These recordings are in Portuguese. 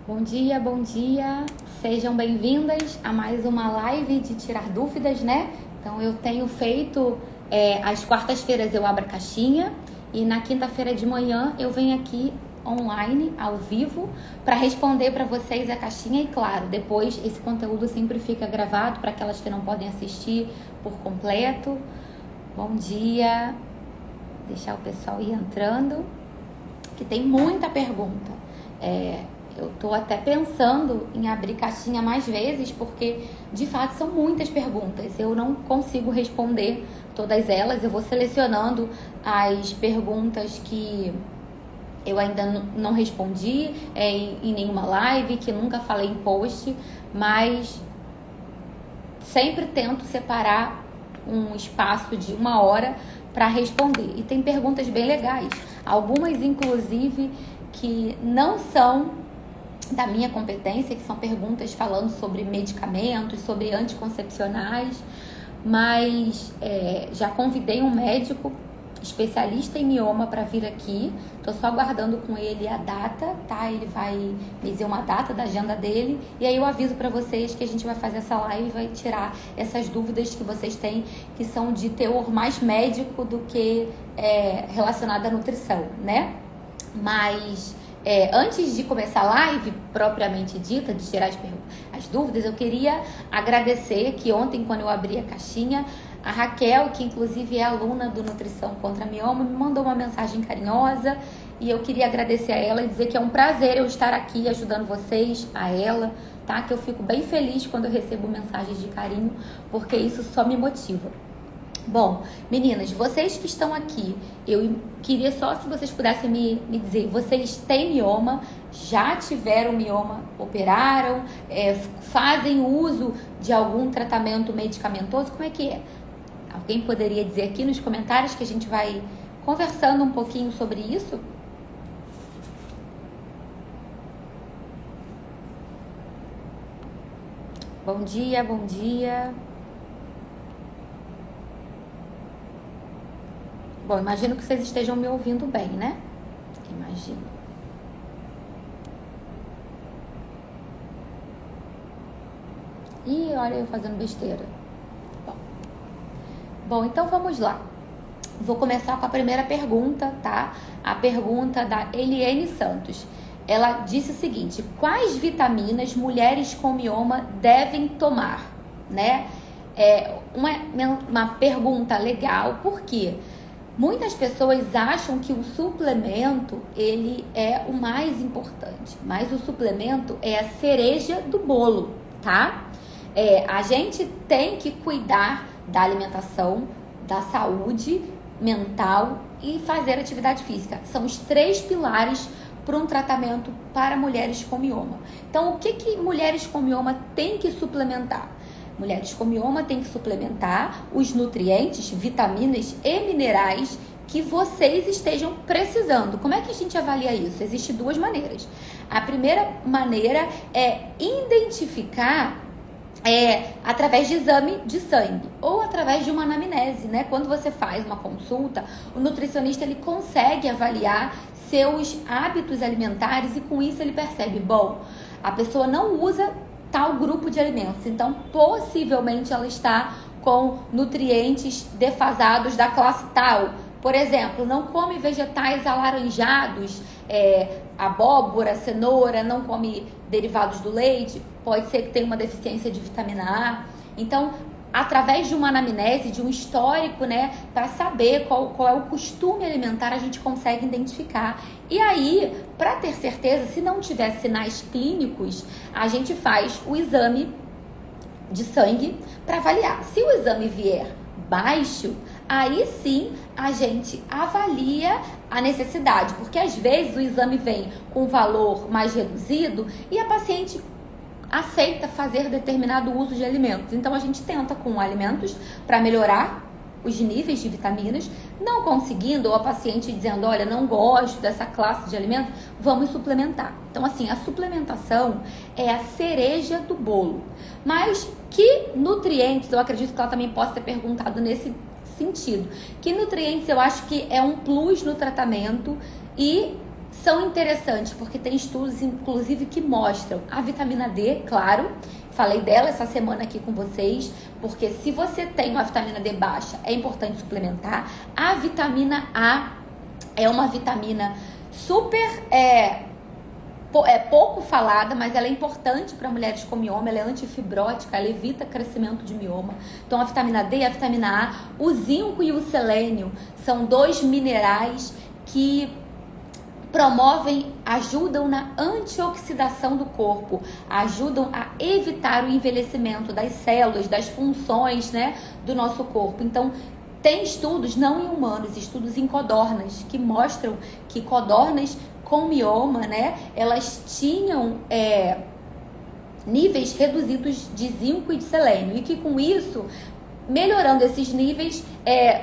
Bom dia, bom dia. Sejam bem-vindas a mais uma live de tirar dúvidas, né? Então eu tenho feito, às quartas-feiras eu abro a caixinha e na quinta-feira de manhã eu venho aqui online, ao vivo, para responder para vocês a caixinha e claro, depois esse conteúdo sempre fica gravado para aquelas que não podem assistir por completo. Bom dia. Deixar o pessoal ir entrando, que tem muita pergunta. Eu tô até pensando em abrir caixinha mais vezes, porque de fato são muitas perguntas. Eu não consigo responder todas elas. Eu vou selecionando as perguntas que eu ainda não respondi em nenhuma live, que nunca falei em post, mas sempre tento separar um espaço de 1 hora para responder. E tem perguntas bem legais, algumas inclusive que não são da minha competência, que são perguntas falando sobre medicamentos, sobre anticoncepcionais, mas já convidei um médico especialista em mioma para vir aqui. Tô só aguardando com ele a data, tá? Ele vai me dizer uma data da agenda dele e aí eu aviso para vocês que a gente vai fazer essa live e vai tirar essas dúvidas que vocês têm, que são de teor mais médico do que relacionado à nutrição, né? Mas antes de começar a live propriamente dita, de tirar as dúvidas, eu queria agradecer que ontem, quando eu abri a caixinha, a Raquel, que inclusive é aluna do Nutrição contra Mioma, me mandou uma mensagem carinhosa e eu queria agradecer a ela e dizer que é um prazer eu estar aqui ajudando vocês, a ela, tá? Que eu fico bem feliz quando eu recebo mensagens de carinho, porque isso só me motiva. Bom, meninas, vocês que estão aqui, eu queria só se vocês pudessem me dizer, vocês têm mioma, já tiveram mioma, operaram, fazem uso de algum tratamento medicamentoso, como é que é? Alguém poderia dizer aqui nos comentários que a gente vai conversando um pouquinho sobre isso? Bom dia, bom dia. Bom, imagino que vocês estejam me ouvindo bem, né? Imagino. Ih, olha eu fazendo besteira. Bom, então vamos lá. Vou começar com a primeira pergunta, tá? A pergunta da Eliane Santos. Ela disse o seguinte: quais vitaminas mulheres com mioma devem tomar? Né? Uma pergunta legal, porque muitas pessoas acham que o suplemento, ele é o mais importante, mas o suplemento é a cereja do bolo, tá? A gente tem que cuidar da alimentação, da saúde mental e fazer atividade física. São os 3 pilares para um tratamento para mulheres com mioma. Então, o que mulheres com mioma têm que suplementar? Mulheres com mioma têm que suplementar os nutrientes, vitaminas e minerais que vocês estejam precisando. Como é que a gente avalia isso? Existem 2 maneiras. A primeira maneira é identificar através de exame de sangue ou através de uma anamnese, né? Quando você faz uma consulta, o nutricionista ele consegue avaliar seus hábitos alimentares e com isso ele percebe, bom, a pessoa não usa tal grupo de alimentos, então possivelmente ela está com nutrientes defasados da classe tal. Por exemplo, não come vegetais alaranjados, abóbora, cenoura, não come derivados do leite, pode ser que tenha uma deficiência de vitamina A. Então, através de uma anamnese, de um histórico, né, para saber qual é o costume alimentar, a gente consegue identificar. E aí, para ter certeza, se não tiver sinais clínicos, a gente faz o exame de sangue para avaliar. Se o exame vier baixo, aí sim a gente avalia a necessidade, porque às vezes o exame vem com valor mais reduzido e a paciente aceita fazer determinado uso de alimentos. Então a gente tenta com alimentos para melhorar os níveis de vitaminas, não conseguindo, ou a paciente dizendo, olha, não gosto dessa classe de alimento, vamos suplementar. Então assim, a suplementação é a cereja do bolo. Mas que nutrientes, eu acredito que ela também possa ter perguntado nesse sentido, que nutrientes eu acho que é um plus no tratamento e são interessantes porque tem estudos, inclusive, que mostram a vitamina D, claro. Falei dela essa semana aqui com vocês, porque se você tem uma vitamina D baixa, é importante suplementar. A vitamina A é uma vitamina super pouco falada, mas ela é importante para mulheres com mioma, ela é antifibrótica, ela evita crescimento de mioma. Então a vitamina D e a vitamina A, o zinco e o selênio são 2 minerais que ajudam na antioxidação do corpo, ajudam a evitar o envelhecimento das células, das funções, né, do nosso corpo. Então, tem estudos, não em humanos, estudos em codornas, que mostram que codornas com mioma, né, elas tinham níveis reduzidos de zinco e de selênio, e que com isso, melhorando esses níveis,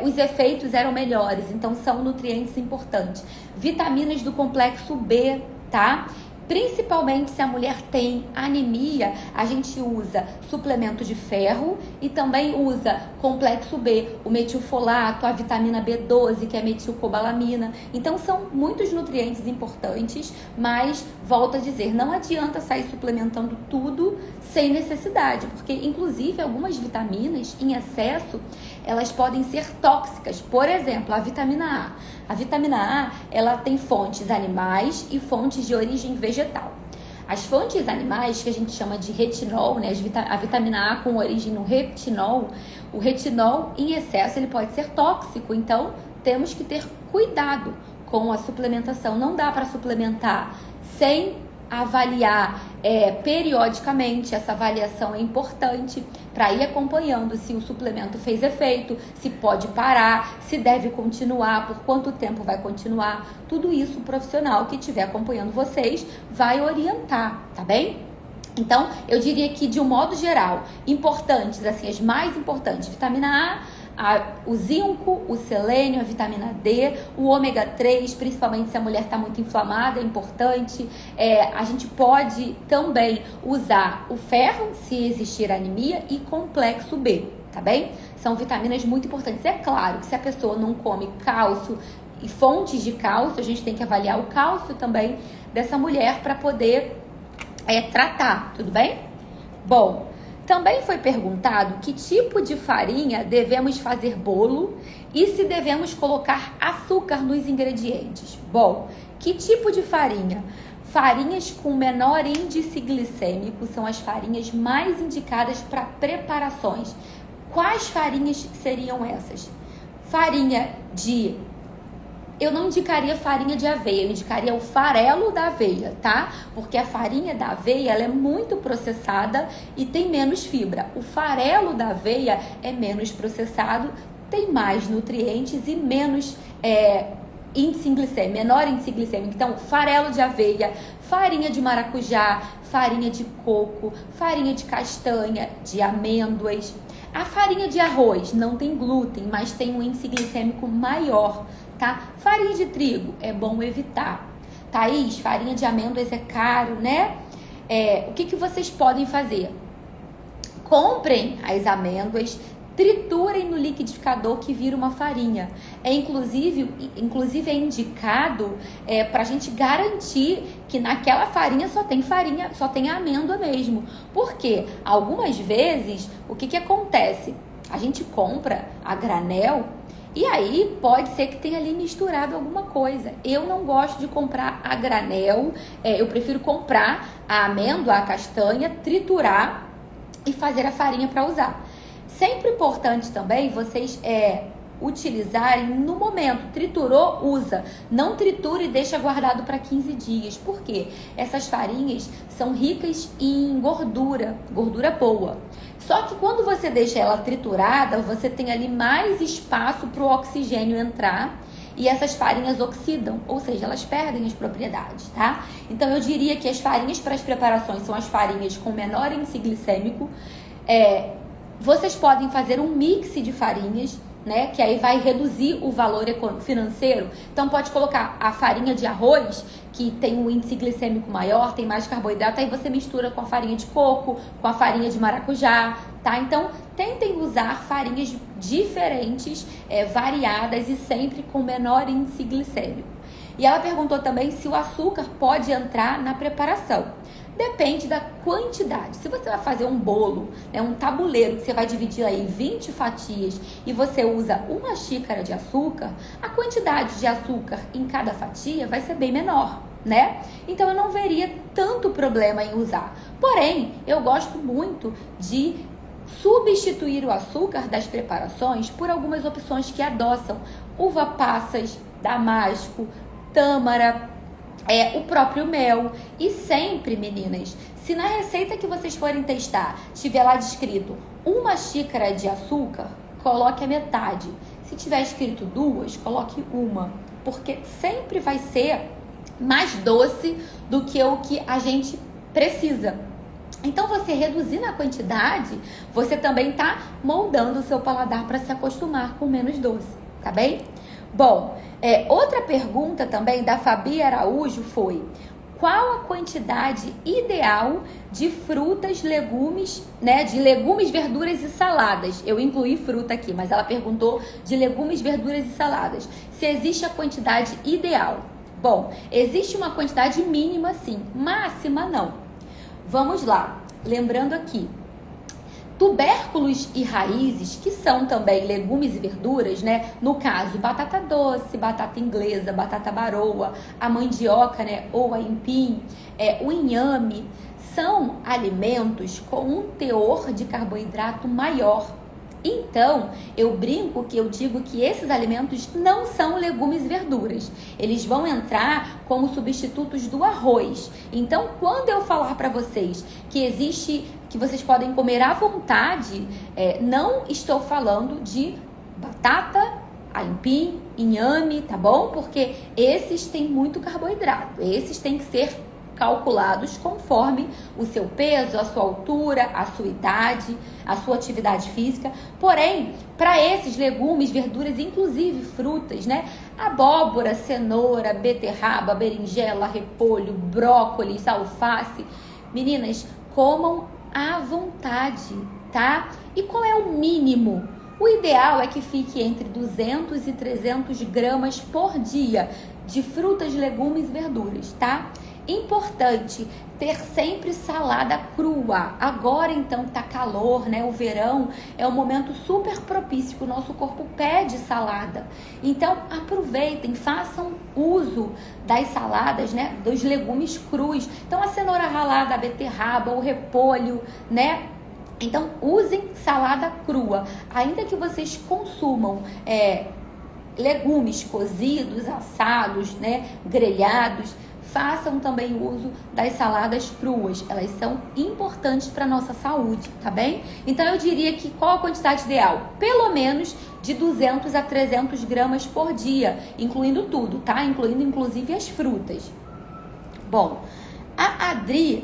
os efeitos eram melhores. Então são nutrientes importantes. Vitaminas do complexo B, tá? Principalmente se a mulher tem anemia, a gente usa suplemento de ferro e também usa complexo B, o metilfolato, a vitamina B12, que é metilcobalamina. Então são muitos nutrientes importantes, mas volto a dizer, não adianta sair suplementando tudo sem necessidade, porque inclusive algumas vitaminas em excesso, elas podem ser tóxicas. Por exemplo, a vitamina A. A vitamina A, ela tem fontes animais e fontes de origem vegetal. As fontes animais, que a gente chama de retinol, né? A vitamina A com origem no retinol, o retinol em excesso ele pode ser tóxico, então temos que ter cuidado com a suplementação. Não dá para suplementar sem avaliar periodicamente. Essa avaliação é importante para ir acompanhando se o suplemento fez efeito, se pode parar, se deve continuar, por quanto tempo vai continuar. Tudo isso o profissional que estiver acompanhando vocês vai orientar, tá bem? Então, eu diria que de um modo geral, importantes, assim, as mais importantes, vitamina A, o zinco, o selênio, a vitamina D, o ômega 3, principalmente se a mulher está muito inflamada, é importante. A gente pode também usar o ferro, se existir anemia, e complexo B, tá bem? São vitaminas muito importantes. É claro que se a pessoa não come cálcio e fontes de cálcio, a gente tem que avaliar o cálcio também dessa mulher para poder tratar, tudo bem? Bom, também foi perguntado que tipo de farinha devemos fazer bolo e se devemos colocar açúcar nos ingredientes. Bom, que tipo de farinha? Farinhas com menor índice glicêmico são as farinhas mais indicadas para preparações. Quais farinhas seriam essas? Eu não indicaria farinha de aveia, eu indicaria o farelo da aveia, tá? Porque a farinha da aveia, ela é muito processada e tem menos fibra. O farelo da aveia é menos processado, tem mais nutrientes e menos índice glicêmico, menor índice glicêmico. Então, farelo de aveia, farinha de maracujá, farinha de coco, farinha de castanha, de amêndoas. A farinha de arroz não tem glúten, mas tem um índice glicêmico maior, tá? Farinha de trigo é bom evitar. Thaís, farinha de amêndoas é caro, né? O que vocês podem fazer? Comprem as amêndoas, triturem no liquidificador que vira uma farinha. Inclusive é indicado para a gente garantir que naquela farinha só tem amêndoa mesmo. Porque algumas vezes o que acontece? A gente compra a granel e aí pode ser que tenha ali misturado alguma coisa. Eu não gosto de comprar a granel, eu prefiro comprar a amêndoa, a castanha, triturar e fazer a farinha para usar. Sempre importante também vocês utilizarem no momento. Triturou, usa. Não tritura e deixa guardado para 15 dias. Por quê? Essas farinhas são ricas em gordura boa. Só que quando você deixa ela triturada, você tem ali mais espaço para o oxigênio entrar e essas farinhas oxidam, ou seja, elas perdem as propriedades, tá? Então eu diria que as farinhas para as preparações são as farinhas com menor índice glicêmico. Vocês podem fazer um mix de farinhas, né? Que aí vai reduzir o valor financeiro. Então pode colocar a farinha de arroz, que tem um índice glicêmico maior, tem mais carboidrato, aí você mistura com a farinha de coco, com a farinha de maracujá, tá? Então tentem usar farinhas diferentes, variadas e sempre com menor índice glicêmico. E ela perguntou também se o açúcar pode entrar na preparação. Depende da quantidade. Se você vai fazer um bolo, né, um tabuleiro que você vai dividir aí em 20 fatias e você usa 1 xícara de açúcar, a quantidade de açúcar em cada fatia vai ser bem menor, né? Então eu não veria tanto problema em usar. Porém, eu gosto muito de substituir o açúcar das preparações por algumas opções que adoçam: uva passas, damasco, tâmara, o próprio mel. E sempre, meninas, se na receita que vocês forem testar tiver lá descrito 1 xícara de açúcar, coloque a metade. Se tiver escrito 2, coloque 1, porque sempre vai ser mais doce do que o que a gente precisa. Então, você reduzindo a quantidade, você também tá moldando o seu paladar para se acostumar com menos doce, tá bem? Bom, outra pergunta também da Fabi Araújo foi: qual a quantidade ideal de frutas, legumes, né? De legumes, verduras e saladas. Eu incluí fruta aqui, mas ela perguntou de legumes, verduras e saladas. Se existe a quantidade ideal. Bom, existe uma quantidade mínima sim, máxima não. Vamos lá, lembrando aqui. Tubérculos e raízes, que são também legumes e verduras, né? No caso, batata doce, batata inglesa, batata baroa, a mandioca, né? Ou a aipim, o inhame, são alimentos com um teor de carboidrato maior. Então, eu brinco que eu digo que esses alimentos não são legumes e verduras. Eles vão entrar como substitutos do arroz. Então, quando eu falar para vocês que vocês podem comer à vontade, não estou falando de batata, aipim, inhame, tá bom? Porque esses têm muito carboidrato. Esses têm que ser calculados conforme o seu peso, a sua altura, a sua idade, a sua atividade física. Porém, para esses legumes, verduras, inclusive frutas, né? Abóbora, cenoura, beterraba, berinjela, repolho, brócolis, alface. Meninas, comam à vontade, tá? E qual é o mínimo? O ideal é que fique entre 200 e 300 gramas por dia de frutas, legumes e verduras, tá? Importante ter sempre salada crua. Agora então tá calor, né? O verão é um momento super propício que o nosso corpo pede salada. Então aproveitem, façam uso das saladas, né? Dos legumes crus. Então a cenoura ralada, a beterraba, o repolho, né? Então usem salada crua. Ainda que vocês consumam legumes cozidos, assados, né? Grelhados, façam também uso das saladas cruas. Elas são importantes para nossa saúde, tá bem? Então eu diria que qual a quantidade ideal? Pelo menos de 200 a 300 gramas por dia, incluindo tudo, tá? Incluindo inclusive as frutas. Bom, a Adri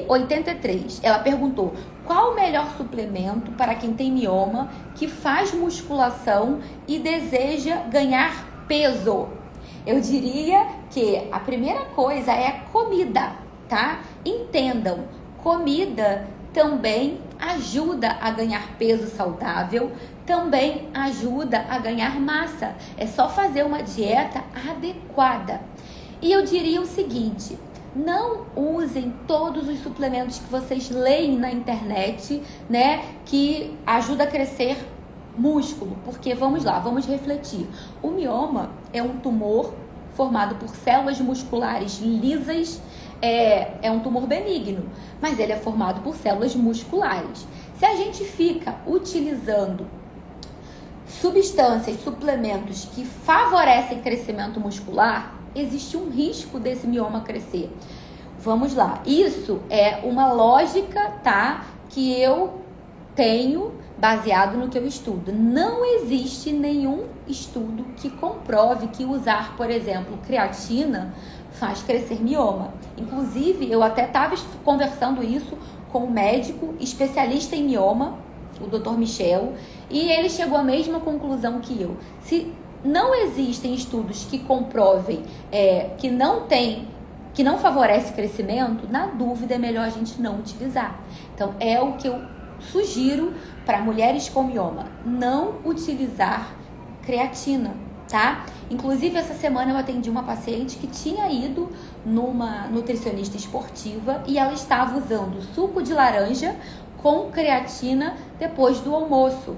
83, ela perguntou: qual o melhor suplemento para quem tem mioma, que faz musculação e deseja ganhar peso? Eu diria que a primeira coisa é a comida, tá? Entendam, comida também ajuda a ganhar peso saudável, também ajuda a ganhar massa. É só fazer uma dieta adequada. E eu diria o seguinte: não usem todos os suplementos que vocês leem na internet, né? Que ajuda a crescer músculo, porque vamos lá, vamos refletir. O mioma é um tumor formado por células musculares lisas, é um tumor benigno, mas ele é formado por células musculares. Se a gente fica utilizando substâncias, suplementos que favorecem crescimento muscular, existe um risco desse mioma crescer. Vamos lá, isso é uma lógica, tá? Que eu tenho baseado no que eu estudo. Não existe nenhum estudo que comprove que usar, por exemplo, creatina faz crescer mioma. Inclusive, eu até estava conversando isso com um médico especialista em mioma, o Dr. Michel, e ele chegou à mesma conclusão que eu. Se não existem estudos que comprovem que não favorece crescimento, na dúvida é melhor a gente não utilizar. Então, é o que eu sugiro para mulheres com mioma: não utilizar creatina, tá? Inclusive, essa semana eu atendi uma paciente que tinha ido numa nutricionista esportiva e ela estava usando suco de laranja com creatina depois do almoço,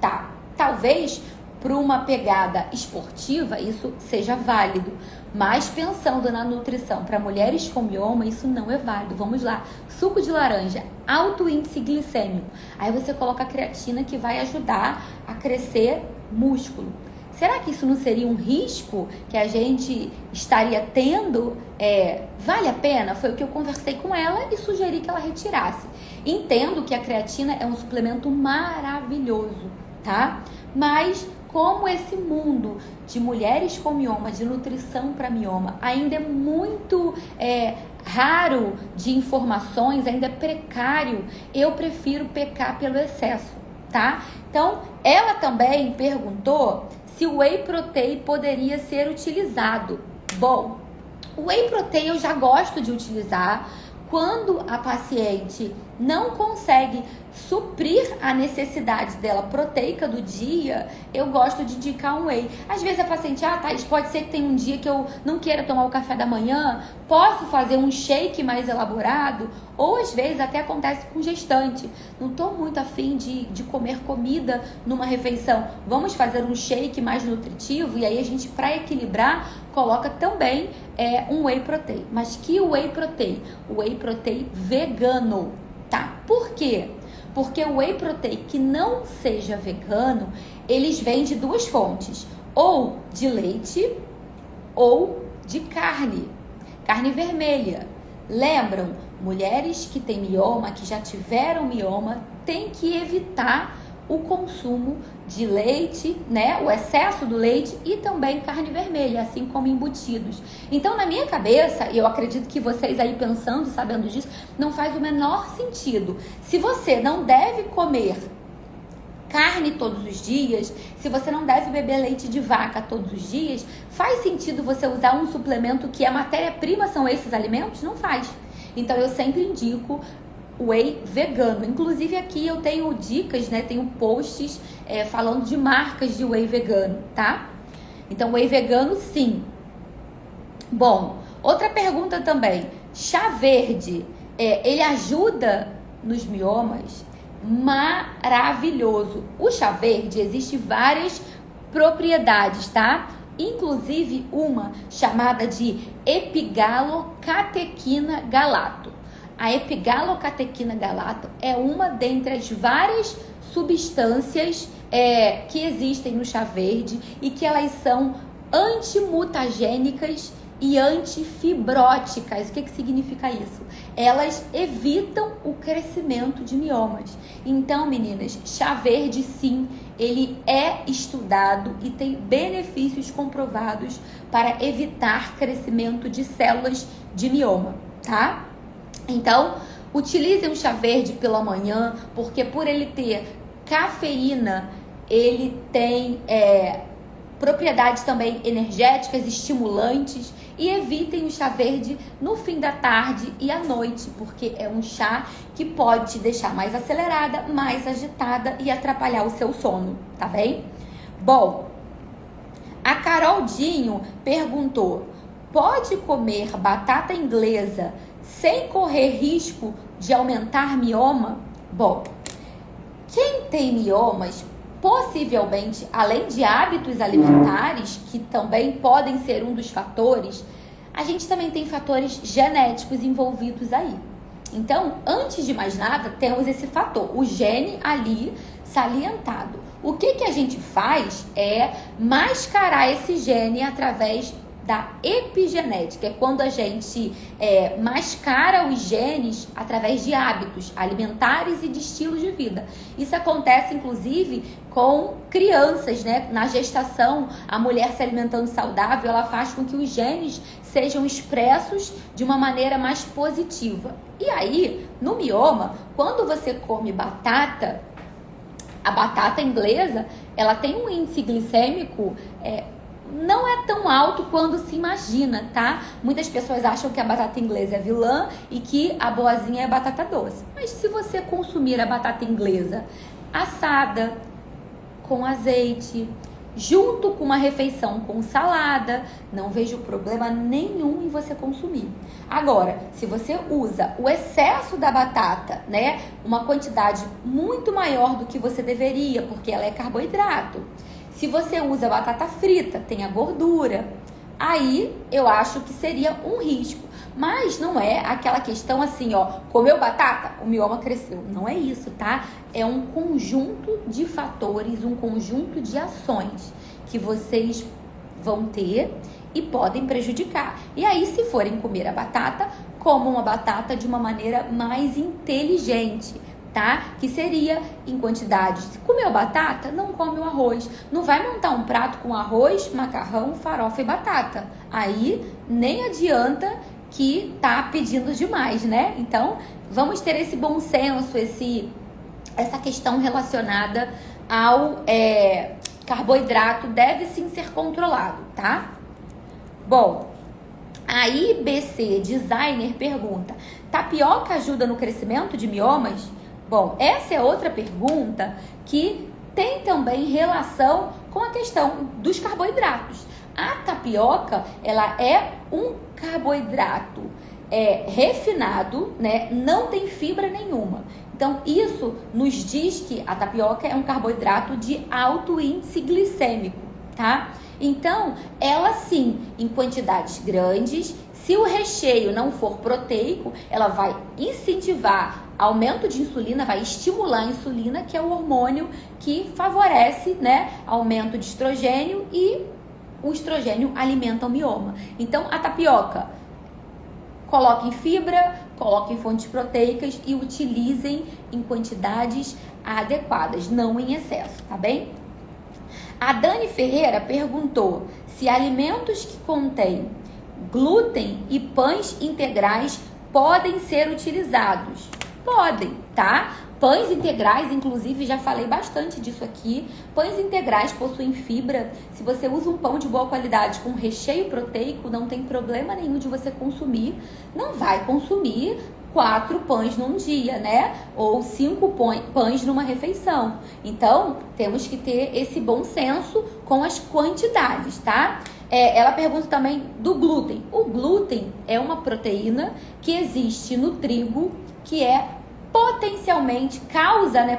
tá? Talvez para uma pegada esportiva isso seja válido, mas pensando na nutrição para mulheres com mioma, isso não é válido. Vamos lá, suco de laranja, alto índice glicêmico, aí você coloca a creatina que vai ajudar a crescer músculo. Será que isso não seria um risco que a gente estaria tendo? Vale a pena? Foi o que eu conversei com ela e sugeri que ela retirasse. Entendo que a creatina é um suplemento maravilhoso, tá? Mas como esse mundo de mulheres com mioma, de nutrição para mioma, ainda é muito raro de informações, ainda é precário, eu prefiro pecar pelo excesso, tá? Então, ela também perguntou se o whey protein poderia ser utilizado. Bom, o whey protein eu já gosto de utilizar quando a paciente não consegue suprir a necessidade dela proteica do dia, eu gosto de indicar um whey. Às vezes a paciente, Thaís, pode ser que tenha um dia que eu não queira tomar o café da manhã, posso fazer um shake mais elaborado? Ou às vezes até acontece com gestante, não estou muito afim de comer comida numa refeição, vamos fazer um shake mais nutritivo, e aí a gente, para equilibrar, coloca também um whey protein. Mas que whey protein? O whey protein vegano, tá? Por quê? Porque o whey protein que não seja vegano, eles vêm de duas fontes, ou de leite ou de carne vermelha. Lembram? Mulheres que têm mioma, que já tiveram mioma, têm que evitar o consumo de leite, né? O excesso do leite e também carne vermelha, assim como embutidos. Então, na minha cabeça, e eu acredito que vocês aí pensando, sabendo disso, não faz o menor sentido. Se você não deve comer carne todos os dias, se você não deve beber leite de vaca todos os dias, faz sentido você usar um suplemento que a matéria-prima são esses alimentos? Não faz. Então, eu sempre indico whey vegano. Inclusive aqui eu tenho dicas, né? Tenho posts falando de marcas de whey vegano, tá? Então, whey vegano, sim. Bom, outra pergunta também. Chá verde, ele ajuda nos miomas? Maravilhoso. O chá verde, existe várias propriedades, tá? Inclusive uma chamada de epigalocatequina galato. A epigalocatequina galato é uma dentre as várias substâncias que existem no chá verde e que elas são antimutagênicas e antifibróticas. O que significa isso? Elas evitam o crescimento de miomas. Então, meninas, chá verde, sim, ele é estudado e tem benefícios comprovados para evitar crescimento de células de mioma, tá? Então, utilizem o chá verde pela manhã, porque por ele ter cafeína, ele tem propriedades também energéticas, estimulantes, e evitem o chá verde no fim da tarde e à noite, porque é um chá que pode te deixar mais acelerada, mais agitada e atrapalhar o seu sono, tá bem? Bom, a Carol Dinho perguntou: pode comer batata inglesa sem correr risco de aumentar mioma? Bom, quem tem miomas, possivelmente, além de hábitos alimentares, que também podem ser um dos fatores, a gente também tem fatores genéticos envolvidos aí. Então, antes de mais nada, temos esse fator, o gene ali salientado. O que a gente faz é mascarar esse gene através da epigenética, é quando a gente mascara os genes através de hábitos alimentares e de estilo de vida. Isso acontece, inclusive, com crianças, né? Na gestação, a mulher se alimentando saudável, ela faz com que os genes sejam expressos de uma maneira mais positiva. E aí, no mioma, quando você come batata, a batata inglesa, ela tem um índice glicêmico não é tão alto quando se imagina, tá? Muitas pessoas acham que a batata inglesa é vilã e que a boazinha é a batata doce. Mas se você consumir a batata inglesa assada, com azeite, junto com uma refeição com salada, não vejo problema nenhum em você consumir. Agora, se você usa o excesso da batata, né, uma quantidade muito maior do que você deveria, porque ela é carboidrato. Se você usa batata frita, tem a gordura, aí eu acho que seria um risco. Mas não é aquela questão assim, ó, comeu batata, o mioma cresceu. Não é isso, tá? É um conjunto de fatores, um conjunto de ações que vocês vão ter e podem prejudicar. E aí, se forem comer a batata, comam a batata de uma maneira mais inteligente, tá? Que seria em quantidades. Se comeu batata, não come o arroz. Não vai montar um prato com arroz, macarrão, farofa e batata. Aí nem adianta que tá pedindo demais, né? Então, vamos ter esse bom senso, essa questão relacionada ao carboidrato deve sim ser controlado, tá? Bom, a IBC Designer pergunta: tapioca ajuda no crescimento de miomas? Bom, essa é outra pergunta que tem também relação com a questão dos carboidratos. A tapioca, ela é um carboidrato refinado, né? Não tem fibra nenhuma. Então, isso nos diz que a tapioca é um carboidrato de alto índice glicêmico, tá? Então, ela sim, em quantidades grandes, se o recheio não for proteico, ela vai incentivar aumento de insulina, vai estimular a insulina, que é o hormônio que favorece, né, aumento de estrogênio, e o estrogênio alimenta o mioma. Então, a tapioca, coloquem fibra, coloquem fontes proteicas e utilizem em quantidades adequadas, não em excesso, tá bem? A Dani Ferreira perguntou se alimentos que contêm glúten e pães integrais podem ser utilizados. Podem, tá? Pães integrais, inclusive, já falei bastante disso aqui. Pães integrais possuem fibra. Se você usa um pão de boa qualidade com recheio proteico, não tem problema nenhum de você consumir. Não vai consumir 4 pães num dia, né? Ou 5 pães numa refeição. Então, temos que ter esse bom senso com as quantidades, tá? Ela pergunta também do glúten. O glúten é uma proteína que existe no trigo, que potencialmente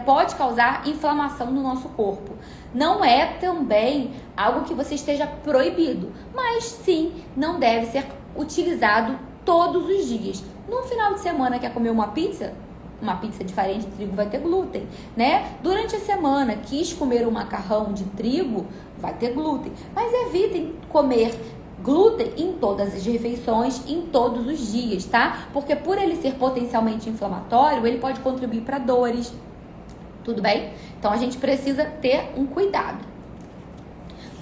pode causar inflamação no nosso corpo. Não é também algo que você esteja proibido, mas sim, não deve ser utilizado todos os dias. No final de semana, quer comer uma pizza diferente de trigo vai ter glúten, né? Durante a semana, quis comer um macarrão de trigo, vai ter glúten. Mas evitem comer glúten em todas as refeições, em todos os dias, tá? Porque por ele ser potencialmente inflamatório, ele pode contribuir para dores, tudo bem? Então a gente precisa ter um cuidado.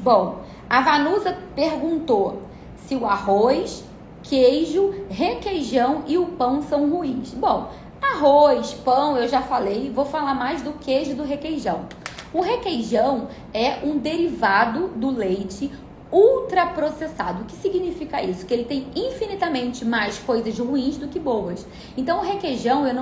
Bom, a Vanusa perguntou se o arroz, queijo, requeijão e o pão são ruins. Bom, arroz, pão, eu já falei, vou falar mais do queijo e do requeijão. O requeijão é um derivado do leite ultraprocessado. O que significa isso? Que ele tem infinitamente mais coisas ruins do que boas. Então, o requeijão eu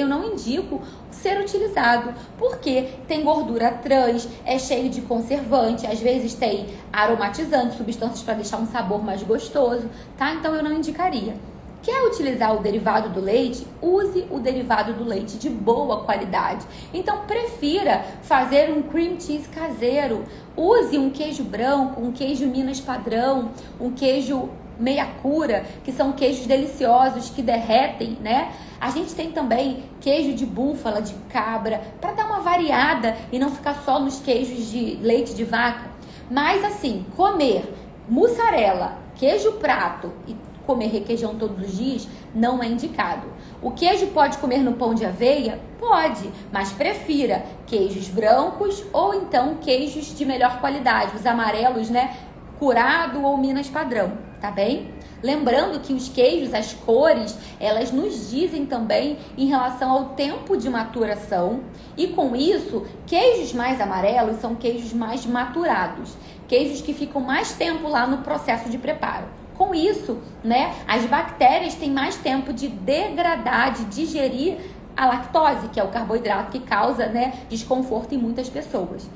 não indico ser utilizado, porque tem gordura trans, é cheio de conservante, às vezes tem aromatizante, substâncias para deixar um sabor mais gostoso, tá? Então, eu não indicaria. Quer utilizar o derivado do leite? Use o derivado do leite de boa qualidade. Então, prefira fazer um cream cheese caseiro. Use um queijo branco, um queijo Minas padrão, um queijo meia cura, que são queijos deliciosos que derretem, né? A gente tem também queijo de búfala, de cabra, para dar uma variada e não ficar só nos queijos de leite de vaca. Mas assim, comer mussarela, queijo prato e comer requeijão todos os dias não é indicado. O queijo pode comer no pão de aveia? Pode, mas prefira queijos brancos ou então queijos de melhor qualidade, os amarelos, né? Curado ou Minas padrão, tá bem? Lembrando que os queijos, as cores, elas nos dizem também em relação ao tempo de maturação, e com isso, queijos mais amarelos são queijos mais maturados, queijos que ficam mais tempo lá no processo de preparo. Com isso, né, as bactérias têm mais tempo de degradar, de digerir a lactose, que é o carboidrato que causa, né, desconforto em muitas pessoas.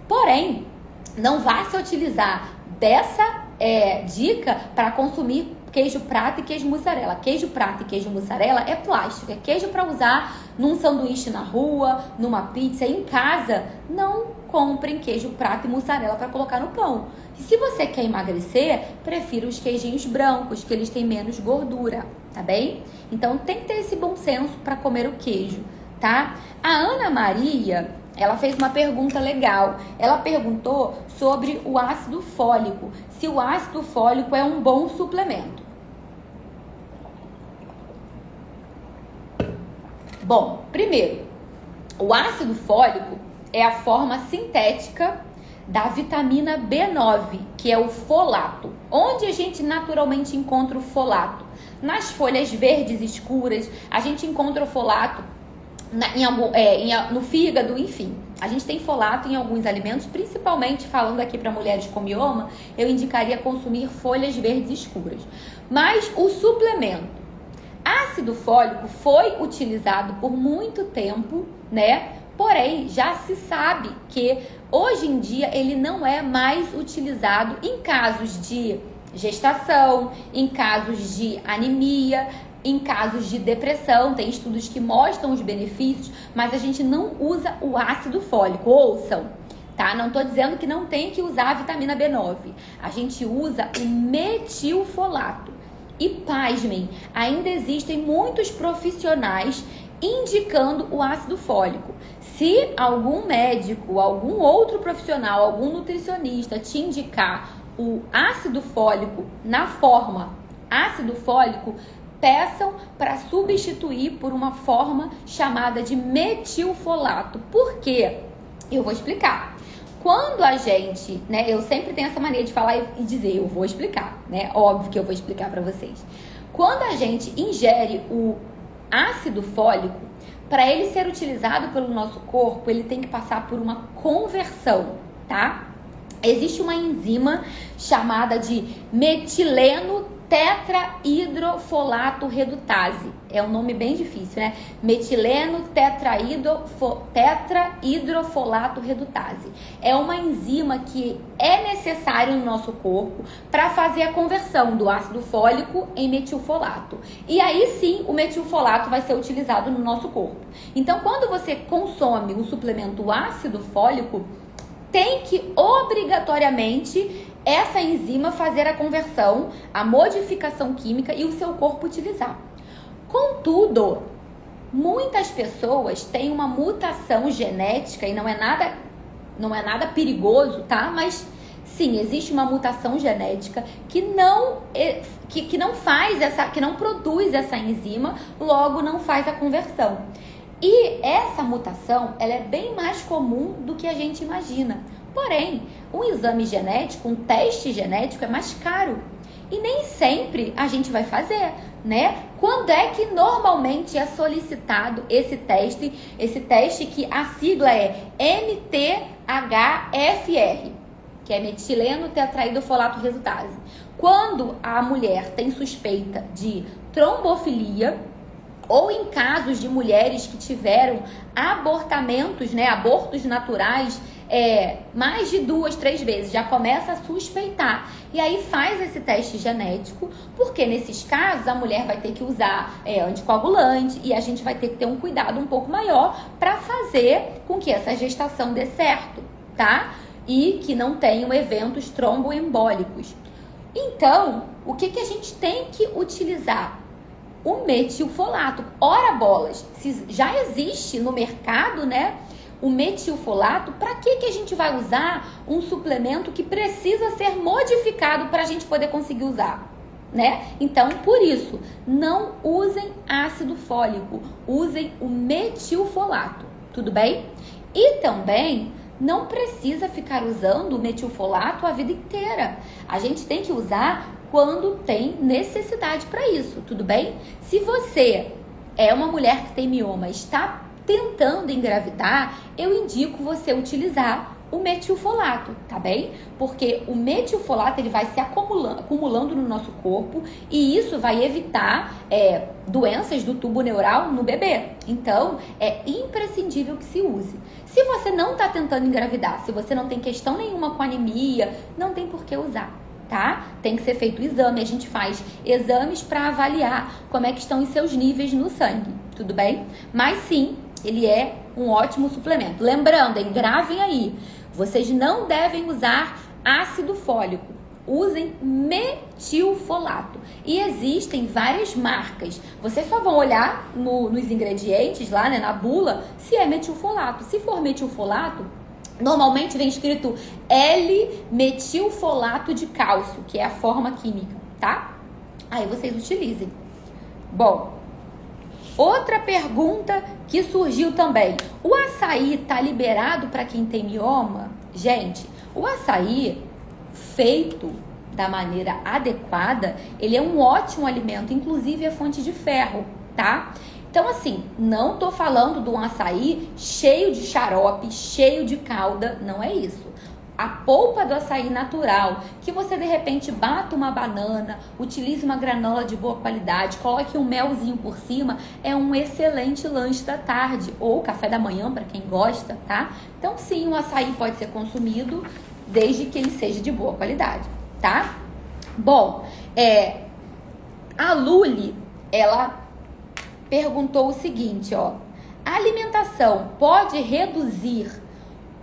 Porém, não vai se utilizar dessa dica para consumir queijo prata e queijo mussarela. Queijo prata e queijo mussarela é plástico, é queijo para usar num sanduíche na rua, numa pizza. Em casa, não comprem queijo prata e mussarela para colocar no pão. E se você quer emagrecer, prefira os queijinhos brancos, que eles têm menos gordura, tá bem? Então tem que ter esse bom senso para comer o queijo, tá? A Ana Maria, ela fez uma pergunta legal. Ela perguntou sobre o ácido fólico, se o ácido fólico é um bom suplemento. Bom, primeiro, o ácido fólico é a forma sintética da vitamina B9, que é o folato. Onde a gente naturalmente encontra o folato? Nas folhas verdes escuras, a gente encontra o folato no fígado, enfim. A gente tem folato em alguns alimentos, principalmente falando aqui para mulheres com mioma, eu indicaria consumir folhas verdes escuras. Mas o suplemento ácido fólico foi utilizado por muito tempo, né? Porém, já se sabe que hoje em dia ele não é mais utilizado em casos de gestação, em casos de anemia, em casos de depressão. Tem estudos que mostram os benefícios, mas a gente não usa o ácido fólico. Ouçam, tá? Não tô dizendo que não tem que usar a vitamina B9. A gente usa o metilfolato. E pasmem, ainda existem muitos profissionais indicando o ácido fólico. Se algum médico, algum outro profissional, algum nutricionista te indicar o ácido fólico na forma ácido fólico, peçam para substituir por uma forma chamada de metilfolato. Por quê? Eu vou explicar. Quando a gente, né, eu sempre tenho essa mania de falar e dizer, eu vou explicar, né? Óbvio que eu vou explicar para vocês. Quando a gente ingere o ácido fólico, para ele ser utilizado pelo nosso corpo, ele tem que passar por uma conversão, tá? Existe uma enzima chamada de metileno tetrahidrofolato redutase. É um nome bem difícil, né? Metileno tetrahidrofolato redutase. É uma enzima que é necessária no nosso corpo para fazer a conversão do ácido fólico em metilfolato. E aí sim, o metilfolato vai ser utilizado no nosso corpo. Então, quando você consome o suplemento ácido fólico, tem que obrigatoriamente essa enzima fazer a conversão, a modificação química e o seu corpo utilizar. Contudo, muitas pessoas têm uma mutação genética e não é nada perigoso, tá? Mas sim, existe uma mutação genética que não produz essa enzima, logo não faz a conversão. E essa mutação, ela é bem mais comum do que a gente imagina. Porém, um exame genético, um teste genético é mais caro. E nem sempre a gente vai fazer, né? Quando é que normalmente é solicitado esse teste? Esse teste que a sigla é MTHFR, que é metileno tetrahidrofolato redutase. Quando a mulher tem suspeita de trombofilia, ou em casos de mulheres que tiveram abortamentos, né, abortos naturais, mais de 2, 3 vezes, já começa a suspeitar. E aí faz esse teste genético, porque nesses casos a mulher vai ter que usar anticoagulante e a gente vai ter que ter um cuidado um pouco maior para fazer com que essa gestação dê certo, tá? E que não tenham eventos tromboembólicos. Então, o que a gente tem que utilizar? O metilfolato. Ora bolas, se já existe no mercado, né, o metilfolato, para que a gente vai usar um suplemento que precisa ser modificado para a gente poder conseguir usar, né? Então, por isso, não usem ácido fólico, usem o metilfolato, tudo bem? E também não precisa ficar usando o metilfolato a vida inteira. A gente tem que usar quando tem necessidade para isso, tudo bem? Se você é uma mulher que tem mioma, está tentando engravidar, eu indico você utilizar o metilfolato, tá bem? Porque o metilfolato ele vai se acumulando no nosso corpo e isso vai evitar doenças do tubo neural no bebê. Então, é imprescindível que se use. Se você não está tentando engravidar, se você não tem questão nenhuma com anemia, não tem por que usar, tá? Tem que ser feito o exame, a gente faz exames para avaliar como é que estão os seus níveis no sangue, tudo bem? Mas sim, ele é um ótimo suplemento. Lembrando, hein, gravem aí, vocês não devem usar ácido fólico, usem metilfolato. E existem várias marcas. Vocês só vão olhar nos ingredientes lá, né, na bula, se é metilfolato. Se for metilfolato, normalmente vem escrito L-metilfolato de cálcio, que é a forma química, tá? Aí vocês utilizem. Bom, outra pergunta que surgiu também. O açaí tá liberado para quem tem mioma? Gente, o açaí feito da maneira adequada, ele é um ótimo alimento, inclusive é fonte de ferro, tá? Então, assim, não tô falando de um açaí cheio de xarope, cheio de calda, não é isso. A polpa do açaí natural, que você de repente bata uma banana, utilize uma granola de boa qualidade, coloque um melzinho por cima, é um excelente lanche da tarde ou café da manhã para quem gosta, tá? Então, sim, o açaí pode ser consumido desde que ele seja de boa qualidade, tá? Bom, a Luli, ela perguntou o seguinte, ó: a alimentação pode reduzir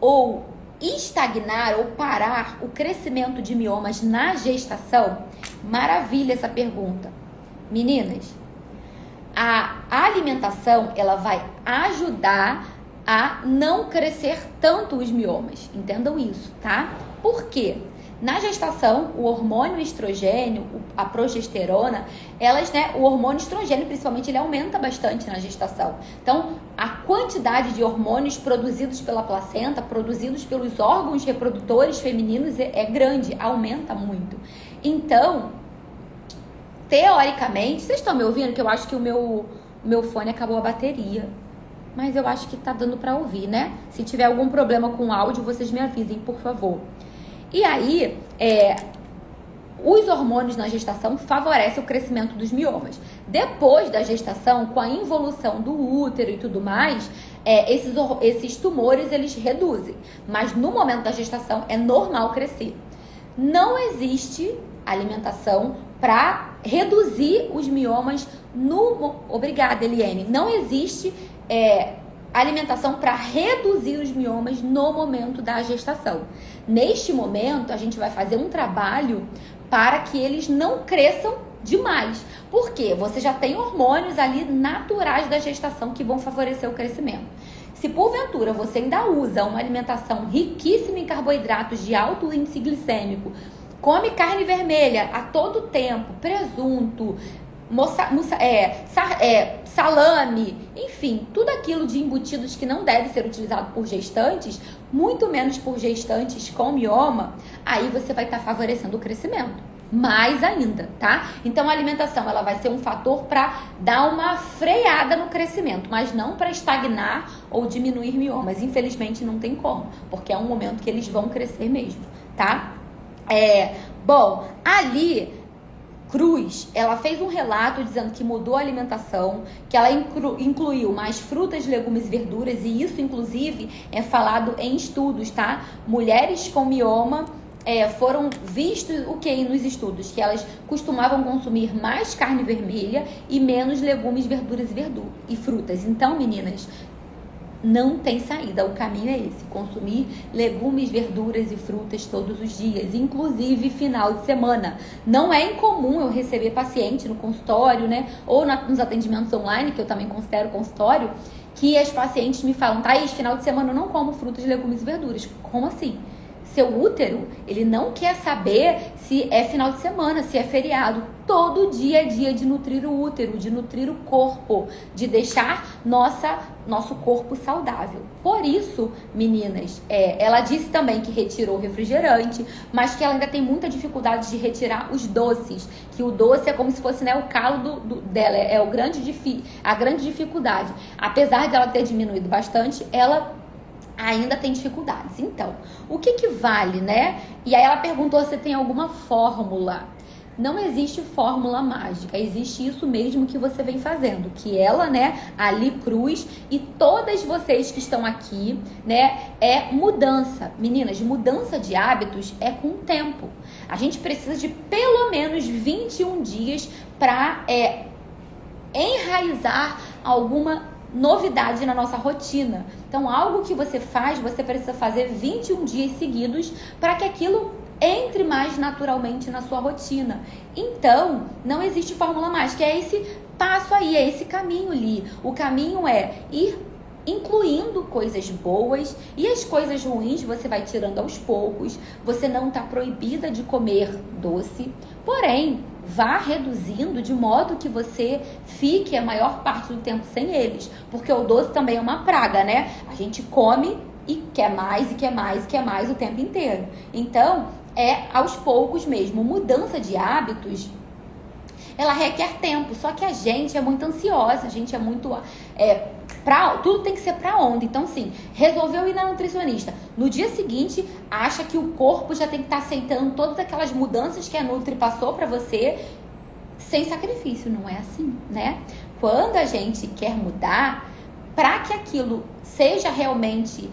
ou estagnar ou parar o crescimento de miomas na gestação? Maravilha essa pergunta. Meninas, a alimentação, ela vai ajudar a não crescer tanto os miomas. Entendam isso, tá? Por quê? Na gestação, o hormônio estrogênio, a progesterona, o hormônio estrogênio, principalmente, ele aumenta bastante na gestação. Então, a quantidade de hormônios produzidos pela placenta, produzidos pelos órgãos reprodutores femininos é grande, aumenta muito. Então, teoricamente, vocês estão me ouvindo? Que eu acho que o meu fone acabou a bateria. Mas eu acho que tá dando pra ouvir, né? Se tiver algum problema com o áudio, vocês me avisem, por favor. E aí, os hormônios na gestação favorecem o crescimento dos miomas. Depois da gestação, com a involução do útero e tudo mais, esses tumores, eles reduzem. Mas no momento da gestação, é normal crescer. Não existe alimentação para reduzir os miomas Obrigada, Eliane. Não existe alimentação para reduzir os miomas no momento da gestação. Neste momento, a gente vai fazer um trabalho para que eles não cresçam demais. Por quê? Você já tem hormônios ali naturais da gestação que vão favorecer o crescimento. Se porventura você ainda usa uma alimentação riquíssima em carboidratos de alto índice glicêmico, come carne vermelha a todo tempo, presunto, salame, enfim, tudo aquilo de embutidos que não deve ser utilizado por gestantes, muito menos por gestantes com mioma, aí você vai estar favorecendo o crescimento. Mais ainda, tá? Então a alimentação, ela vai ser um fator para dar uma freada no crescimento, mas não para estagnar ou diminuir miomas. Infelizmente não tem como, porque é um momento que eles vão crescer mesmo, tá? Bom, ali Cruz, ela fez um relato dizendo que mudou a alimentação, que ela incluiu mais frutas, legumes e verduras, e isso, inclusive, é falado em estudos, tá? Mulheres com mioma foram vistos o que nos estudos? Que elas costumavam consumir mais carne vermelha e menos legumes, verduras e frutas. Então, meninas, não tem saída, o caminho é esse: consumir legumes, verduras e frutas todos os dias, inclusive final de semana. Não é incomum eu receber paciente no consultório, né, ou nos atendimentos online, que eu também considero consultório, que as pacientes me falam: Thaís, final de semana eu não como frutas, legumes e verduras. Como assim? Seu útero, ele não quer saber se é final de semana, se é feriado. Todo dia é dia de nutrir o útero, de nutrir o corpo, de deixar nosso corpo saudável. Por isso, meninas, ela disse também que retirou o refrigerante, mas que ela ainda tem muita dificuldade de retirar os doces, que o doce é como se fosse, né, o calo dela, a grande dificuldade. Apesar dela ter diminuído bastante, ela ainda tem dificuldades. Então, o que vale, né? E aí ela perguntou se tem alguma fórmula. Não existe fórmula mágica, existe isso mesmo que você vem fazendo, que ela, né, Ali Cruz e todas vocês que estão aqui, né, é mudança. Meninas, mudança de hábitos é com o tempo. A gente precisa de pelo menos 21 dias para enraizar alguma novidade na nossa rotina. Então, algo que você faz, você precisa fazer 21 dias seguidos para que aquilo entre mais naturalmente na sua rotina. Então, não existe fórmula mágica, é esse passo aí, é esse caminho ali. O caminho é ir incluindo coisas boas e as coisas ruins você vai tirando aos poucos. Você não está proibida de comer doce, porém, vá reduzindo de modo que você fique a maior parte do tempo sem eles, porque o doce também é uma praga, né? A gente come e quer mais, e quer mais, e quer mais o tempo inteiro. Então, é aos poucos mesmo. Mudança de hábitos, ela requer tempo, só que a gente é muito ansiosa, a gente é muito... tudo tem que ser pra ontem. Então, sim, resolveu ir na nutricionista. No dia seguinte, acha que o corpo já tem que estar aceitando todas aquelas mudanças que a Nutri passou pra você, sem sacrifício. Não é assim, né? Quando a gente quer mudar, pra que aquilo seja realmente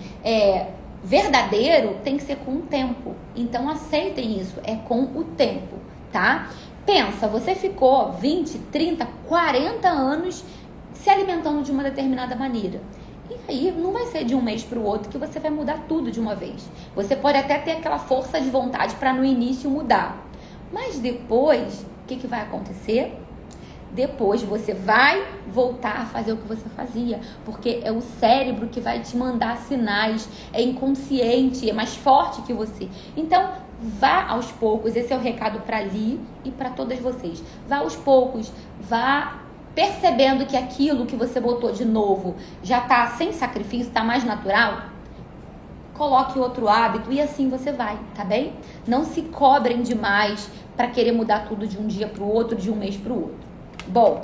verdadeiro, tem que ser com o tempo. Então, aceitem isso, é com o tempo, tá? Pensa, você ficou 20, 30, 40 anos se alimentando de uma determinada maneira. E aí, não vai ser de um mês para o outro que você vai mudar tudo de uma vez. Você pode até ter aquela força de vontade para no início mudar. Mas depois, o que vai acontecer? Depois você vai voltar a fazer o que você fazia, porque é o cérebro que vai te mandar sinais, é inconsciente, é mais forte que você. Então, vá aos poucos, esse é o recado para Ali e para todas vocês. Vá aos poucos, vá percebendo que aquilo que você botou de novo já está sem sacrifício, está mais natural. Coloque outro hábito e assim você vai, tá bem? Não se cobrem demais para querer mudar tudo de um dia para o outro, de um mês para o outro. Bom,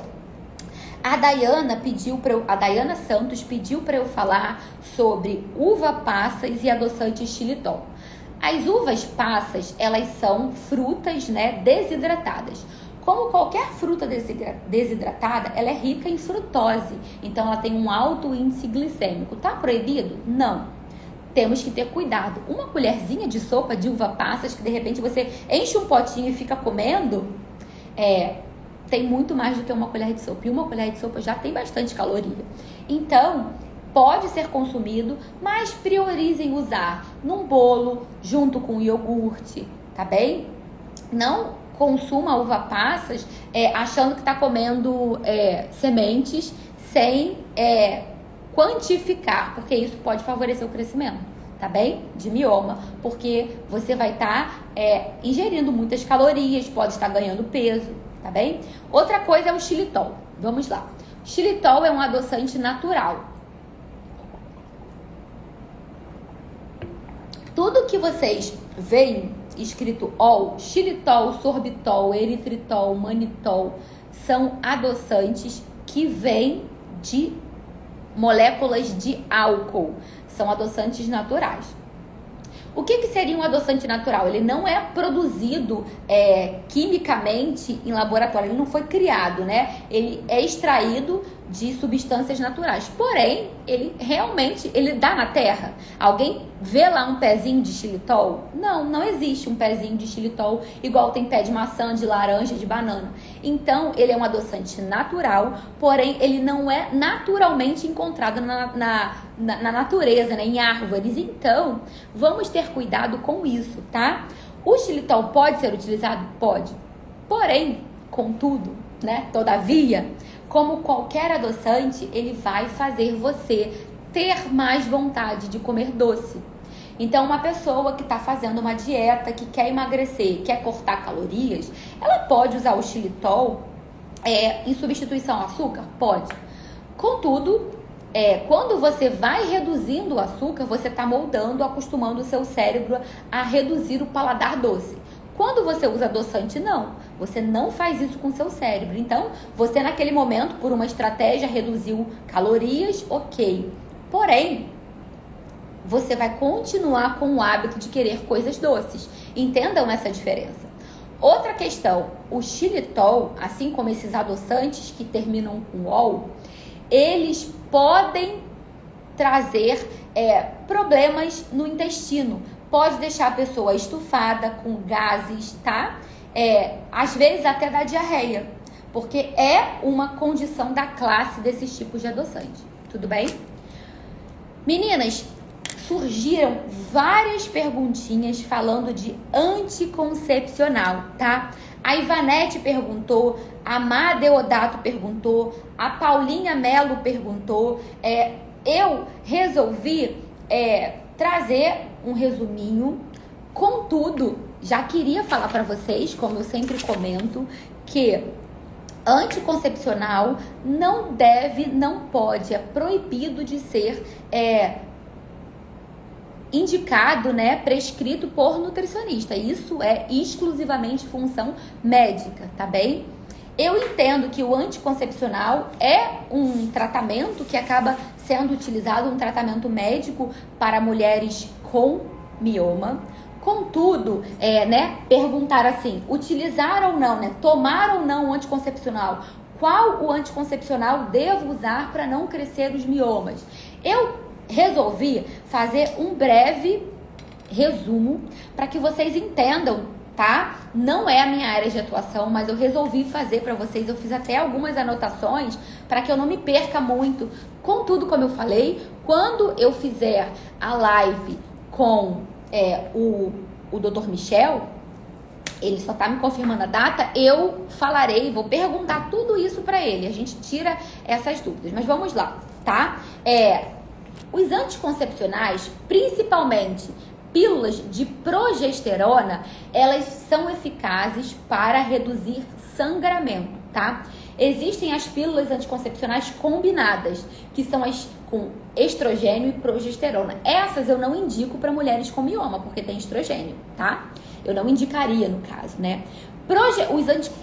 a Dayana Santos pediu para eu falar sobre uva passas e adoçante xilitol. As uvas passas, elas são frutas, né, desidratadas. Como qualquer fruta desidratada, ela é rica em frutose, então ela tem um alto índice glicêmico. Tá proibido? Não. Temos que ter cuidado. Uma colherzinha de sopa de uva passas, que de repente você enche um potinho e fica comendo, tem muito mais do que uma colher de sopa. E uma colher de sopa já tem bastante caloria. Então, pode ser consumido, mas priorizem usar num bolo, junto com iogurte, tá bem? Não consuma uva passas achando que está comendo sementes sem quantificar, porque isso pode favorecer o crescimento, tá bem? De mioma, porque você vai estar ingerindo muitas calorias, pode estar ganhando peso, tá bem? Outra coisa é o xilitol. Vamos lá. Xilitol é um adoçante natural. Tudo que vocês veem escrito ol, xilitol, sorbitol, eritritol, manitol, são adoçantes que vêm de moléculas de álcool. São adoçantes naturais. O que seria um adoçante natural? Ele não é produzido quimicamente em laboratório, ele não foi criado, né? Ele é extraído de substâncias naturais. Porém, ele realmente dá na terra. Alguém vê lá um pezinho de xilitol? Não, não existe um pezinho de xilitol igual tem pé de maçã, de laranja, de banana. Então, ele é um adoçante natural, porém, ele não é naturalmente encontrado na natureza, né, em árvores. Então, vamos ter cuidado com isso, tá? O xilitol pode ser utilizado? Pode. Porém, contudo, né, todavia, como qualquer adoçante, ele vai fazer você ter mais vontade de comer doce. Então, uma pessoa que está fazendo uma dieta, que quer emagrecer, quer cortar calorias, ela pode usar o xilitol em substituição ao açúcar? Pode. Contudo, quando você vai reduzindo o açúcar, você está moldando, acostumando o seu cérebro a reduzir o paladar doce. Quando você usa adoçante, não. Você não faz isso com o seu cérebro. Então, você naquele momento, por uma estratégia, reduziu calorias, ok. Porém, você vai continuar com o hábito de querer coisas doces. Entendam essa diferença. Outra questão, o xilitol, assim como esses adoçantes que terminam com ol, eles podem trazer problemas no intestino. Pode deixar a pessoa estufada, com gases, tá? Às vezes até dá diarreia, porque é uma condição da classe desses tipos de adoçante. Tudo bem? Meninas, surgiram várias perguntinhas falando de anticoncepcional, tá? A Ivanete perguntou, a Má Deodato perguntou, a Paulinha Melo perguntou. Eu resolvi trazer um resuminho. Contudo, já queria falar para vocês, como eu sempre comento, que anticoncepcional não deve, não pode, é proibido de ser indicado, né, prescrito por nutricionista. Isso é exclusivamente função médica, tá bem? Eu entendo que o anticoncepcional é um tratamento que acaba sendo utilizado, um tratamento médico para mulheres com mioma. Contudo, perguntar assim, utilizar ou não, tomar ou não o anticoncepcional, qual o anticoncepcional devo usar para não crescer os miomas? Eu resolvi fazer um breve resumo para que vocês entendam, tá? Não é a minha área de atuação, mas eu resolvi fazer para vocês. Eu fiz até algumas anotações para que eu não me perca muito. Contudo, como eu falei, quando eu fizer a live com o Dr. Michel, ele só tá me confirmando a data, eu falarei, vou perguntar tudo isso para ele. A gente tira essas dúvidas. Mas vamos lá, tá? Os anticoncepcionais, principalmente pílulas de progesterona, elas são eficazes para reduzir sangramento, tá? Existem as pílulas anticoncepcionais combinadas, que são as com estrogênio e progesterona. Essas eu não indico para mulheres com mioma, porque tem estrogênio, tá? Eu não indicaria no caso, né?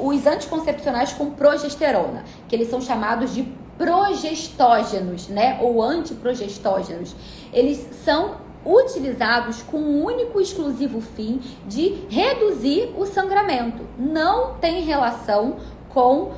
Os anticoncepcionais com progesterona, que eles são chamados de progestógenos, né? Ou antiprogestógenos. Eles são utilizados com um único e exclusivo fim de reduzir o sangramento. Não tem relação com